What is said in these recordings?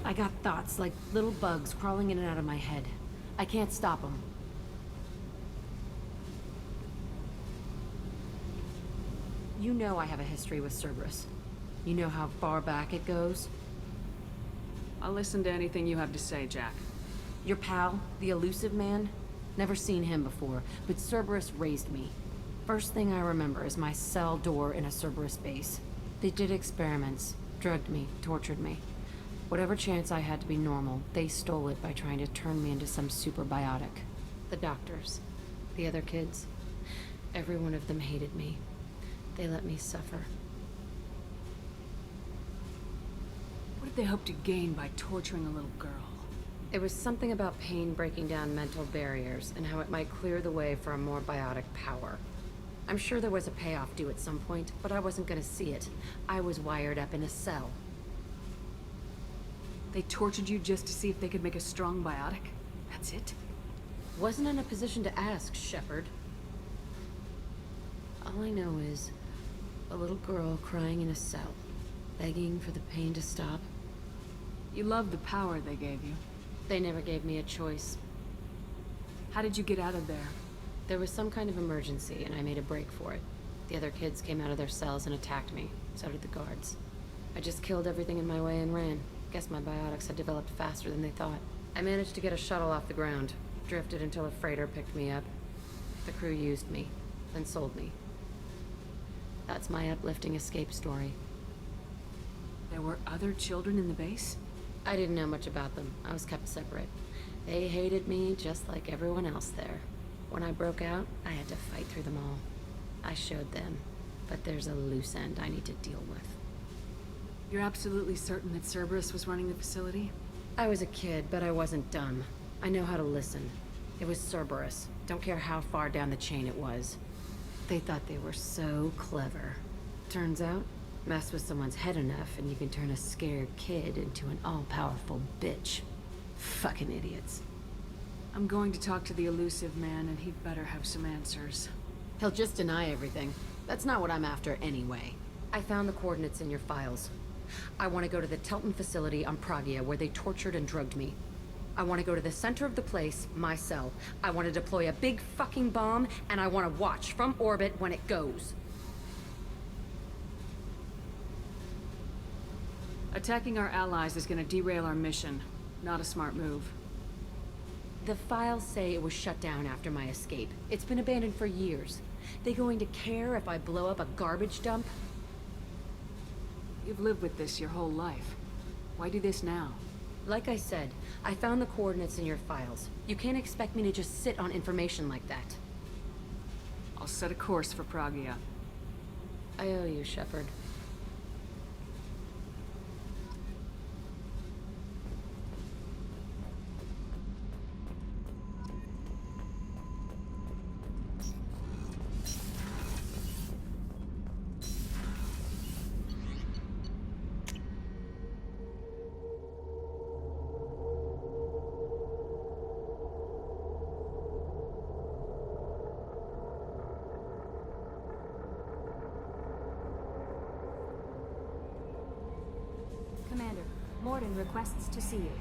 I got thoughts like little bugs crawling in and out of my head. I can't stop them. You know I have a history with Cerberus. You know how far back it goes? I'll listen to anything you have to say, Jack. Your pal, the elusive man? Never seen him before, but Cerberus raised me. First thing I remember is my cell door in a Cerberus base. They did experiments, drugged me, tortured me. Whatever chance I had to be normal, they stole it by trying to turn me into some superbiotic. The doctors, the other kids, every one of them hated me. They let me suffer. What did they hope to gain by torturing a little girl? It was something about pain breaking down mental barriers and how it might clear the way for a more biotic power. I'm sure there was a payoff due at some point, but I wasn't gonna see it. I was wired up in a cell. They tortured you just to see if they could make a strong biotic? That's it? Wasn't in a position to ask, Shepard. All I know is a little girl crying in a cell, begging for the pain to stop. You loved the power they gave you. They never gave me a choice. How did you get out of there? There was some kind of emergency, and I made a break for it. The other kids came out of their cells and attacked me. So did the guards. I just killed everything in my way and ran. Guess my biotics had developed faster than they thought. I managed to get a shuttle off the ground. Drifted until a freighter picked me up. The crew used me, then sold me. That's my uplifting escape story. There were other children in the base? I didn't know much about them. I was kept separate. They hated me just like everyone else there. When I broke out, I had to fight through them all. I showed them, but there's a loose end I need to deal with. You're absolutely certain that Cerberus was running the facility? I was a kid, but I wasn't dumb. I know how to listen. It was Cerberus. Don't care how far down the chain it was. They thought they were so clever. Turns out, mess with someone's head enough and you can turn a scared kid into an all-powerful bitch. Fucking idiots. I'm going to talk to the elusive man, and he'd better have some answers. He'll just deny everything. That's not what I'm after anyway. I found the coordinates in your files. I want to go to the Telton facility on Pragia where they tortured and drugged me. I want to go to the center of the place, my cell. I want to deploy a big fucking bomb, and I want to watch from orbit when it goes. Attacking our allies is going to derail our mission. Not a smart move. The files say it was shut down after my escape. It's been abandoned for years. They going to care if I blow up a garbage dump? You've lived with this your whole life. Why do this now? Like I said, I found the coordinates in your files. You can't expect me to just sit on information like that. I'll set a course for Pragia. I owe you, Shepard. Commander, Mordin requests to see you.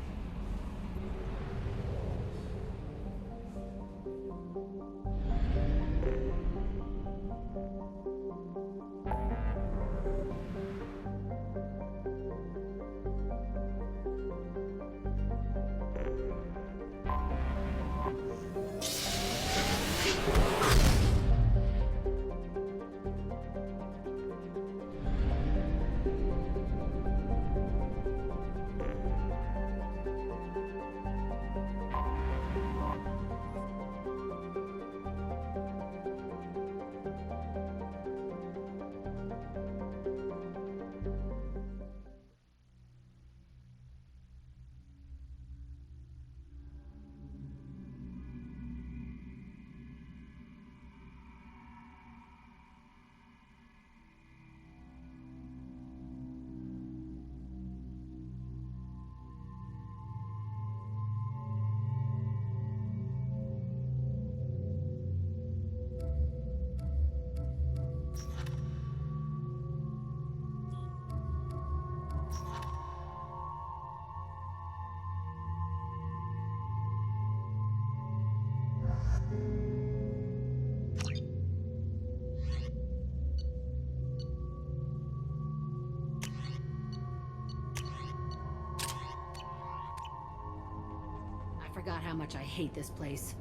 I forgot how much I hate this place.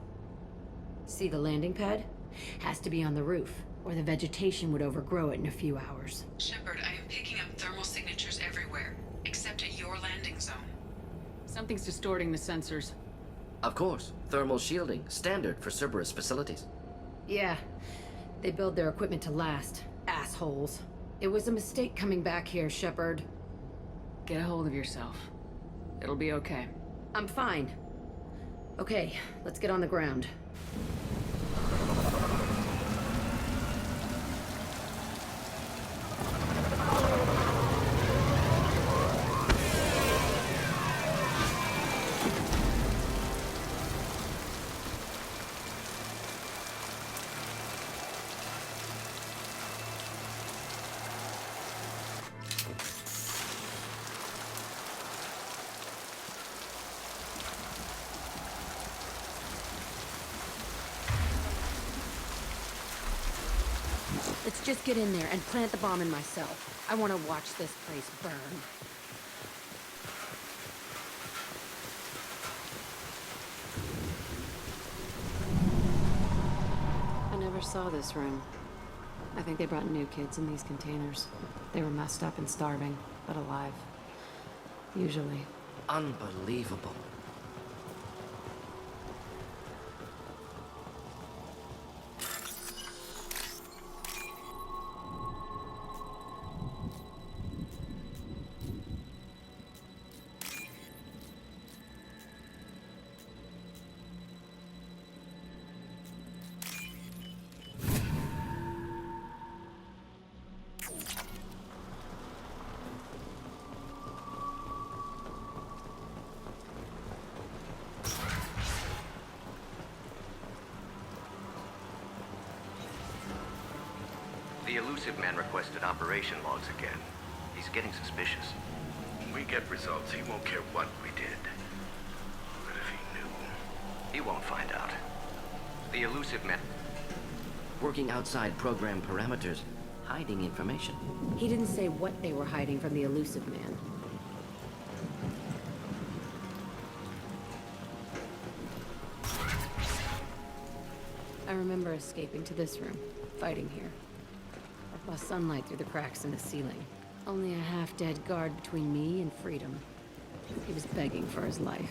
See the landing pad? Has to be on the roof, or the vegetation would overgrow it in a few hours. Shepard, I am picking up thermal signatures everywhere, except at your landing zone. Something's distorting the sensors. Of course, thermal shielding, standard for Cerberus facilities. Yeah, they build their equipment to last. Assholes. It was a mistake coming back here, Shepard. Get a hold of yourself. It'll be okay. I'm fine. Okay, let's get on the ground. Let's just get in there and plant the bomb in myself. I want to watch this place burn. I never saw this room. I think they brought new kids in these containers. They were messed up and starving, but alive. Usually. Unbelievable. The elusive man requested operation logs again. He's getting suspicious. When we get results, he won't care what we did. But if he knew... He won't find out. The elusive man... Working outside program parameters, hiding information. He didn't say what they were hiding from the elusive man. I remember escaping to this room, fighting here. I saw sunlight through the cracks in the ceiling. Only a half-dead guard between me and freedom. He was begging for his life.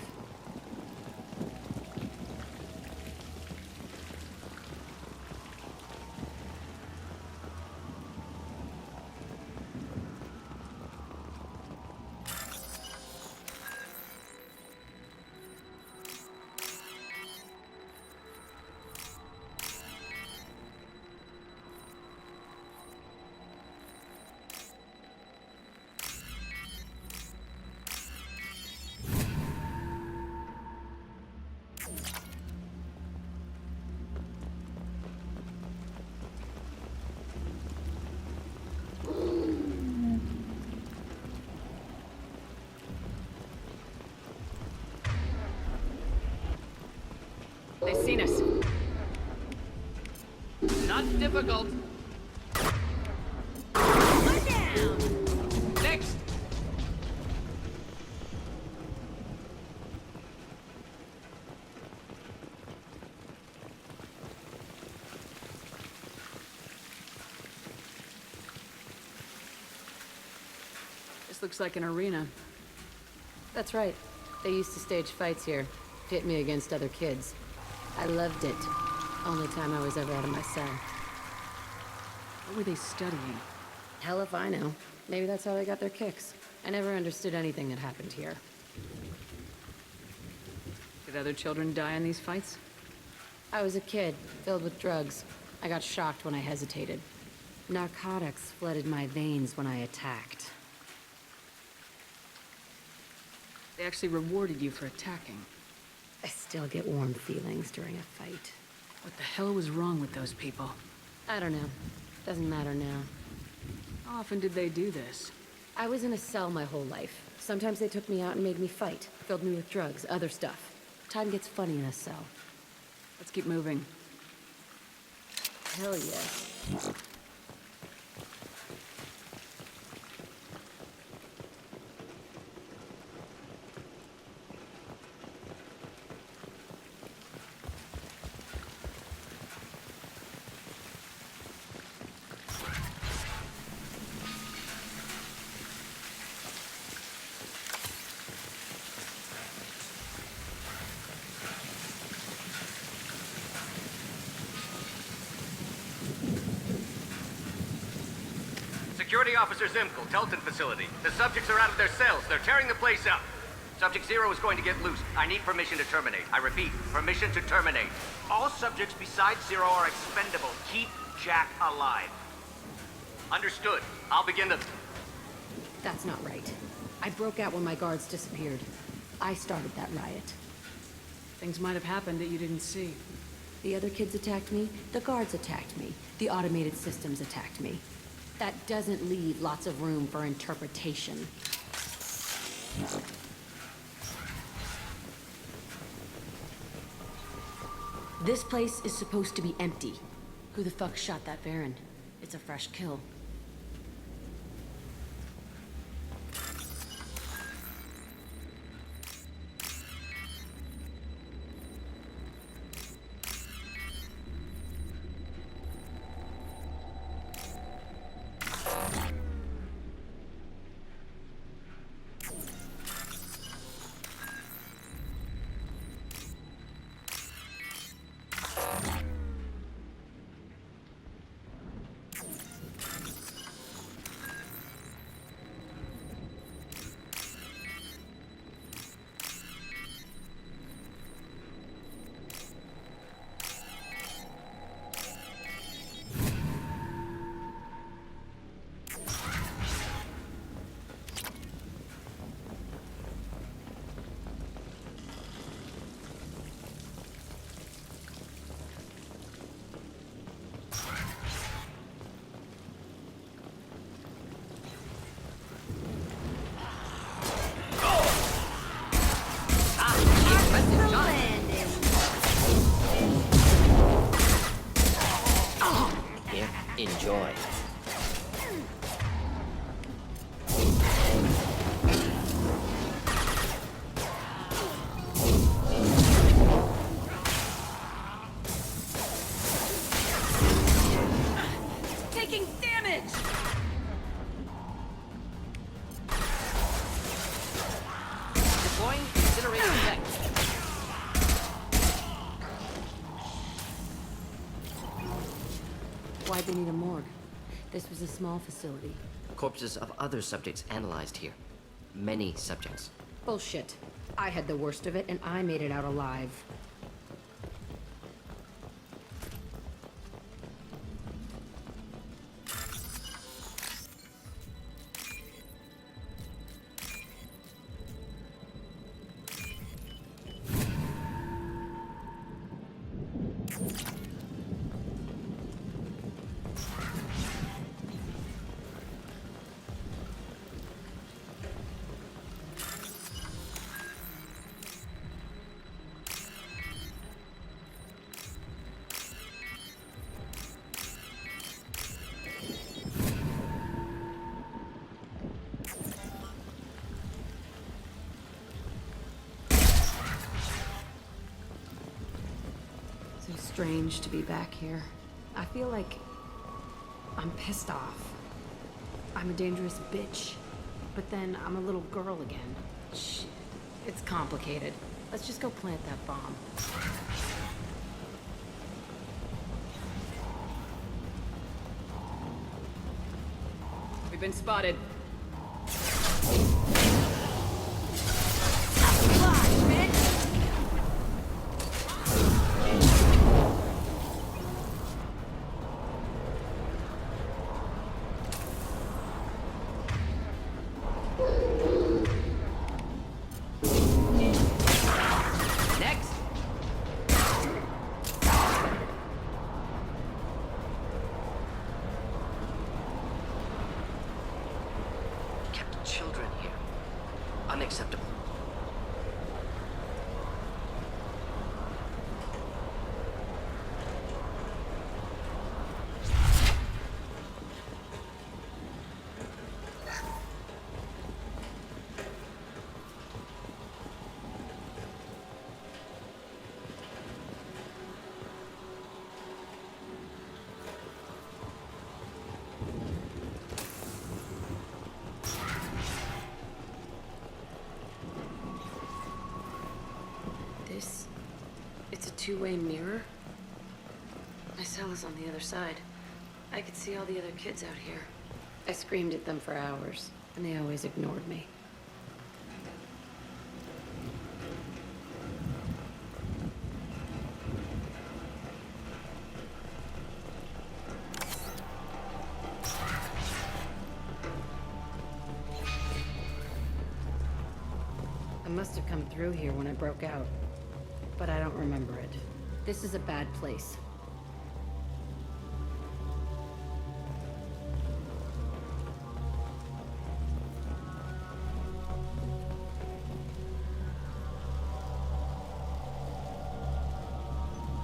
They've seen us. Not difficult. One down! Next! This looks like an arena. That's right. They used to stage fights here. Pit me against other kids. I loved it. Only time I was ever out of my cell. What were they studying? Hell if I know. Maybe that's how they got their kicks. I never understood anything that happened here. Did other children die in these fights? I was a kid, filled with drugs. I got shocked when I hesitated. Narcotics flooded my veins when I attacked. They actually rewarded you for attacking. I still get warm feelings during a fight. What the hell was wrong with those people? I don't know. Doesn't matter now. How often did they do this? I was in a cell my whole life. Sometimes they took me out and made me fight. Filled me with drugs, other stuff. Time gets funny in a cell. Let's keep moving. Hell yes. Security Officer Zimkel, Telton facility. The subjects are out of their cells. They're tearing the place up. Subject Zero is going to get loose. I need permission to terminate. I repeat, permission to terminate. All subjects besides Zero are expendable. Keep Jack alive. Understood. I'll begin the... That's not right. I broke out when my guards disappeared. I started that riot. Things might have happened that you didn't see. The other kids attacked me, the guards attacked me, the automated systems attacked me. That doesn't leave lots of room for interpretation. This place is supposed to be empty. Who the fuck shot that Baron? It's a fresh kill. Here, enjoy. Taking damage! Deploying incinerator effect. Why'd they need a morgue? This was a small facility. Corpses of other subjects analyzed here. Many subjects. Bullshit. I had the worst of it, and I made it out alive. So strange to be back here. I feel like I'm pissed off. I'm a dangerous bitch. But then I'm a little girl again. Shit. It's complicated. Let's just go plant that bomb. We've been spotted. Next! Kept children here. Unacceptable. two-way mirror? My cell is on the other side. I could see all the other kids out here. I screamed at them for hours, and they always ignored me. I must have come through here when I broke out, but I don't remember it. This is a bad place.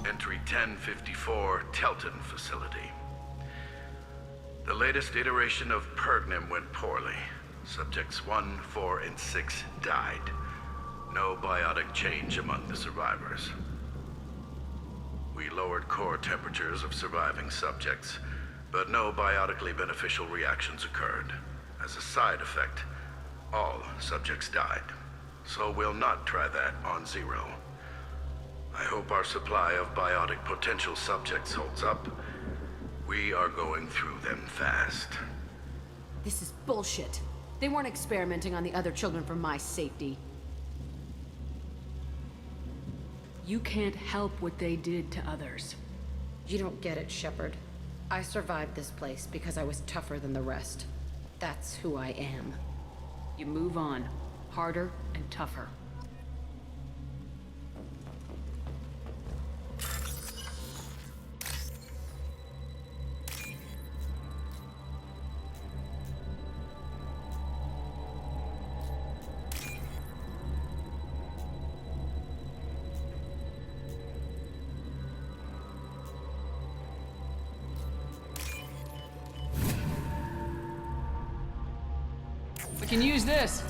Entry 1054, Telton facility. The latest iteration of Pergnim went poorly. Subjects 1, 4, and 6 died. No biotic change among the survivors. We lowered core temperatures of surviving subjects, but no biotically beneficial reactions occurred. As a side effect, all subjects died. So we'll not try that on Zero. I hope our supply of biotic potential subjects holds up. We are going through them fast. This is bullshit. They weren't experimenting on the other children for my safety. You can't help what they did to others. You don't get it, Shepard. I survived this place because I was tougher than the rest. That's who I am. You move on. Harder and tougher. We can use this.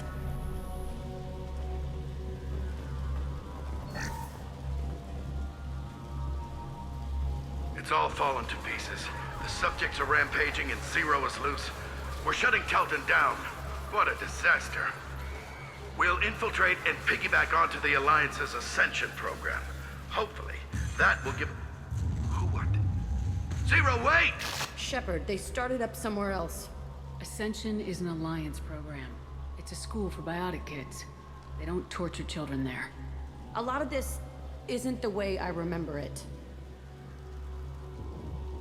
It's all fallen to pieces. The subjects are rampaging and Zero is loose. We're shutting Telton down. What a disaster. We'll infiltrate and piggyback onto the Alliance's Ascension program. Hopefully, that will give... Who what? Zero, wait! Shepard, they started up somewhere else. Ascension is an Alliance program. It's a school for biotic kids. They don't torture children there. A lot of this isn't the way I remember it.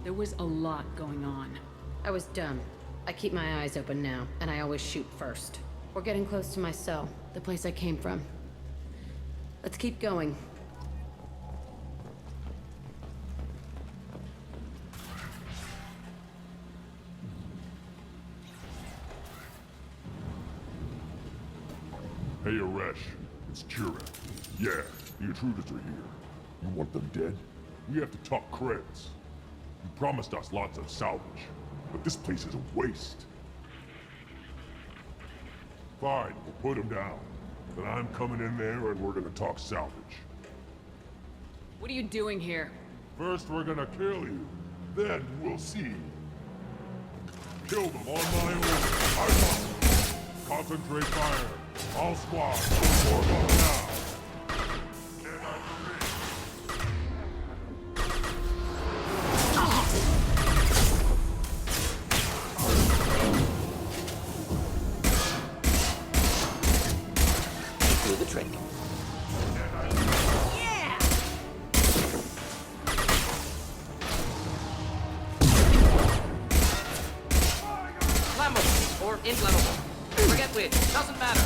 There was a lot going on. I was dumb. I keep my eyes open now, and I always shoot first. We're getting close to my cell, the place I came from. Let's keep going. Hey, Aresh. It's Kira. Yeah, the intruders are here. You want them dead? We have to talk creds. You promised us lots of salvage, but this place is a waste. Fine, we'll put them down. Then I'm coming in there and we're gonna talk salvage. What are you doing here? First we're gonna kill you, then we'll see. Kill them on my own. I must. Concentrate fire. All squad, form up now. Do the trick. Flammable or inflammable. Forget which. Doesn't matter.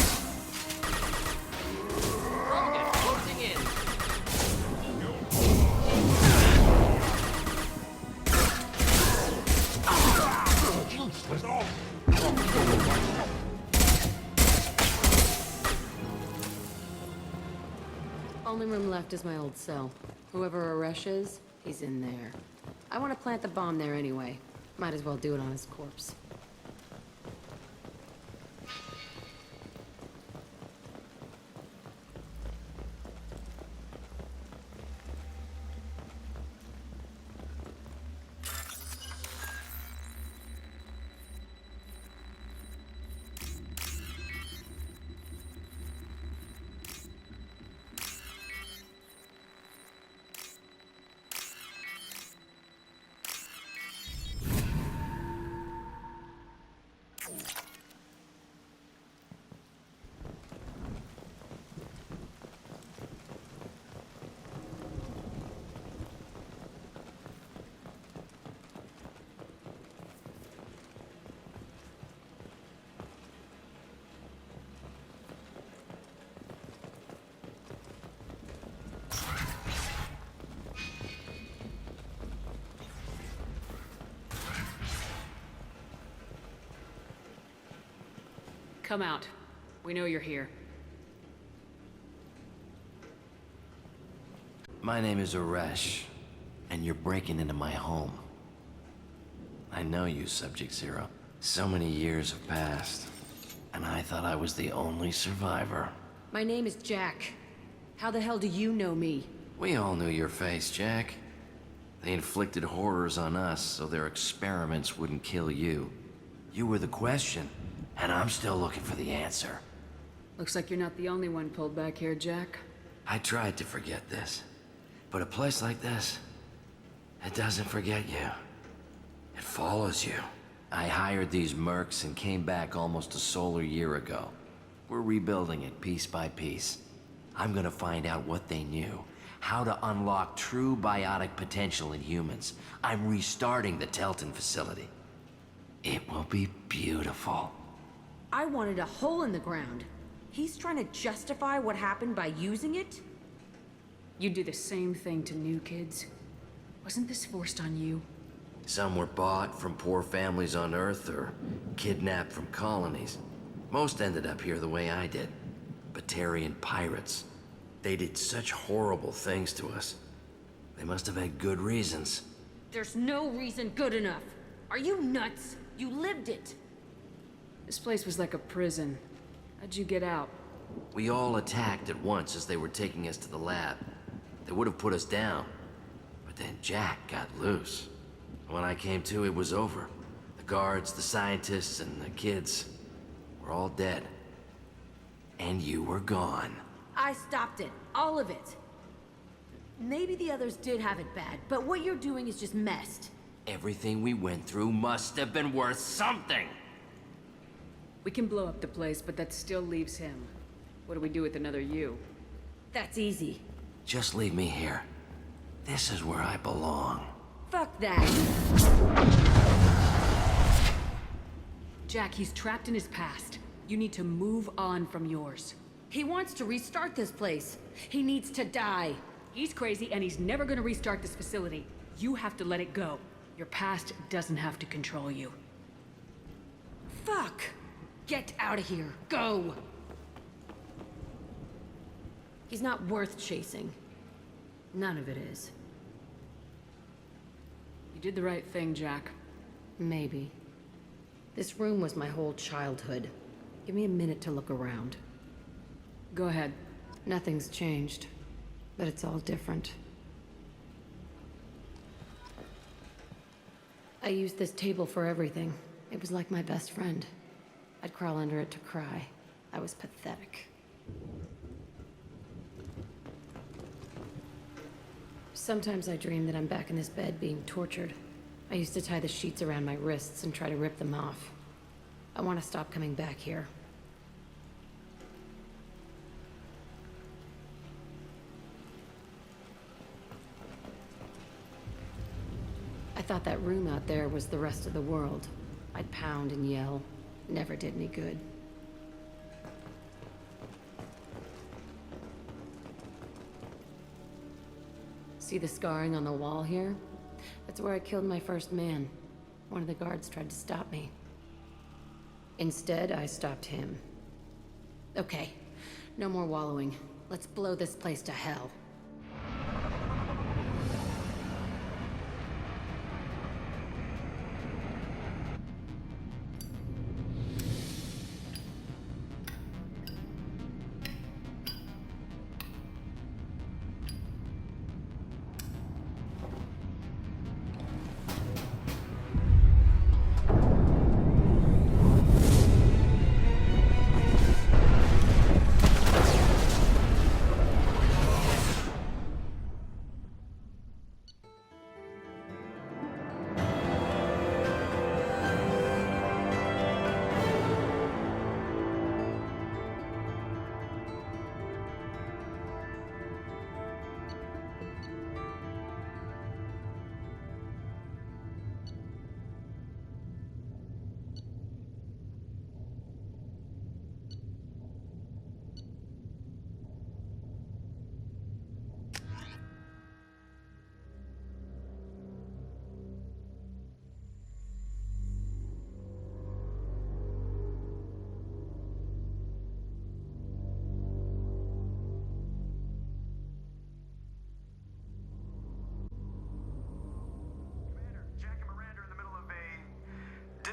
Throwing it. Closing in. Only room left is my old cell. Whoever Aresh is, he's in there. I want to plant the bomb there anyway. Might as well do it on his corpse. Come out. We know you're here. My name is Aresh, and you're breaking into my home. I know you, Subject-Zero. So many years have passed, and I thought I was the only survivor. My name is Jack. How the hell do you know me? We all knew your face, Jack. They inflicted horrors on us so their experiments wouldn't kill you. You were the question, and I'm still looking for the answer. Looks like you're not the only one pulled back here, Jack. I tried to forget this, but a place like this, it doesn't forget you. It follows you. I hired these mercs and came back almost a solar year ago. We're rebuilding it piece by piece. I'm gonna find out what they knew, how to unlock true biotic potential in humans. I'm restarting the Telton facility. It will be beautiful. I wanted a hole in the ground. He's trying to justify what happened by using it? You do the same thing to new kids. Wasn't this forced on you? Some were bought from poor families on Earth or kidnapped from colonies. Most ended up here the way I did. Batarian pirates. They did such horrible things to us. They must have had good reasons. There's no reason good enough. Are you nuts? You lived it. This place was like a prison. How'd you get out? We all attacked at once as they were taking us to the lab. They would have put us down. But then Jack got loose. When I came to, it was over. The guards, the scientists, and the kids were all dead. And you were gone. I stopped it. All of it. Maybe the others did have it bad, but what you're doing is just messed. Everything we went through must have been worth something! We can blow up the place, but that still leaves him. What do we do with another you? That's easy. Just leave me here. This is where I belong. Fuck that. Jack, he's trapped in his past. You need to move on from yours. He wants to restart this place. He needs to die. He's crazy and he's never gonna restart this facility. You have to let it go. Your past doesn't have to control you. Fuck. Get out of here. Go. He's not worth chasing. None of it is. You did the right thing, Jack. Maybe. This room was my whole childhood. Give me a minute to look around. Go ahead. Nothing's changed, but it's all different. I used this table for everything. It was like my best friend. I'd crawl under it to cry. I was pathetic. Sometimes I dream that I'm back in this bed being tortured. I used to tie the sheets around my wrists and try to rip them off. I want to stop coming back here. I thought that room out there was the rest of the world. I'd pound and yell. Never did any good. See the scarring on the wall here? That's where I killed my first man. One of the guards tried to stop me. Instead, I stopped him. Okay, no more wallowing. Let's blow this place to hell.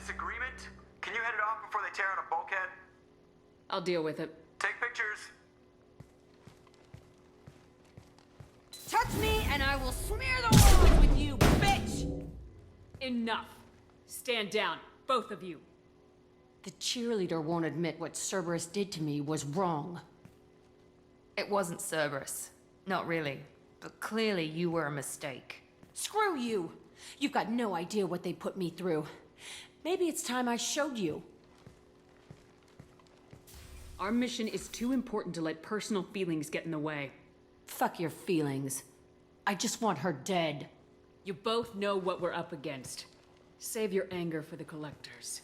disagreement? Can you head it off before they tear out a bulkhead? I'll deal with it. Take pictures. Touch me and I will smear the walls with you, bitch! Enough. Stand down, both of you. The cheerleader won't admit what Cerberus did to me was wrong. It wasn't Cerberus. Not really. But clearly you were a mistake. Screw you! You've got no idea what they put me through. Maybe it's time I showed you. Our mission is too important to let personal feelings get in the way. Fuck your feelings. I just want her dead. You both know what we're up against. Save your anger for the collectors.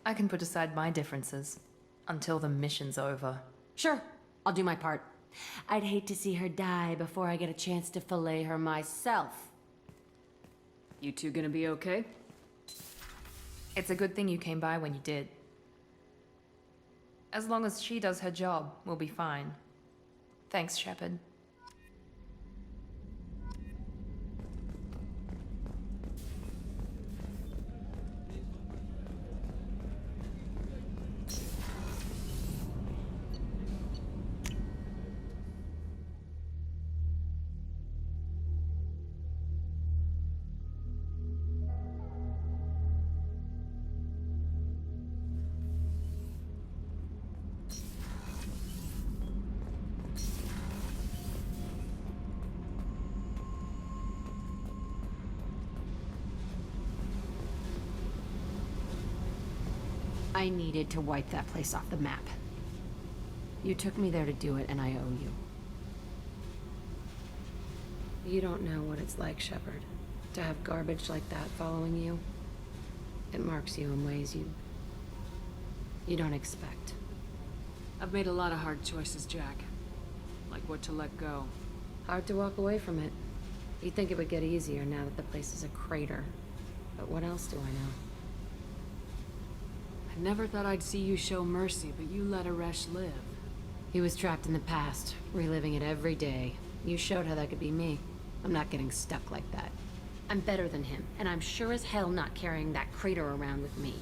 I can put aside my differences until the mission's over. Sure, I'll do my part. I'd hate to see her die before I get a chance to fillet her myself. You two gonna be okay? It's a good thing you came by when you did. As long as she does her job, we'll be fine. Thanks, Shepard. I needed to wipe that place off the map. You took me there to do it, and I owe you. You don't know what it's like, Shepard, to have garbage like that following you. It marks you in ways you don't expect. I've made a lot of hard choices, Jack. Like what to let go. Hard to walk away from it. You'd think it would get easier now that the place is a crater. But what else do I know? I never thought I'd see you show mercy, but you let Aresh live. He was trapped in the past, reliving it every day. You showed how that could be me. I'm not getting stuck like that. I'm better than him, and I'm sure as hell not carrying that crater around with me.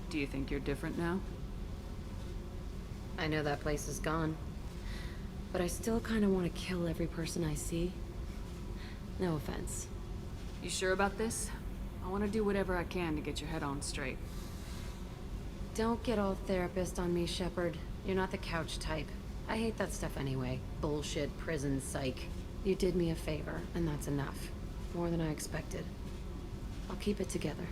Do you think you're different now? I know that place is gone. But I still kind of want to kill every person I see. No offense. You sure about this? I want to do whatever I can to get your head on straight. Don't get all therapist on me, Shepard. You're not the couch type. I hate that stuff anyway. Bullshit, prison, psych. You did me a favor, and that's enough. More than I expected. I'll keep it together.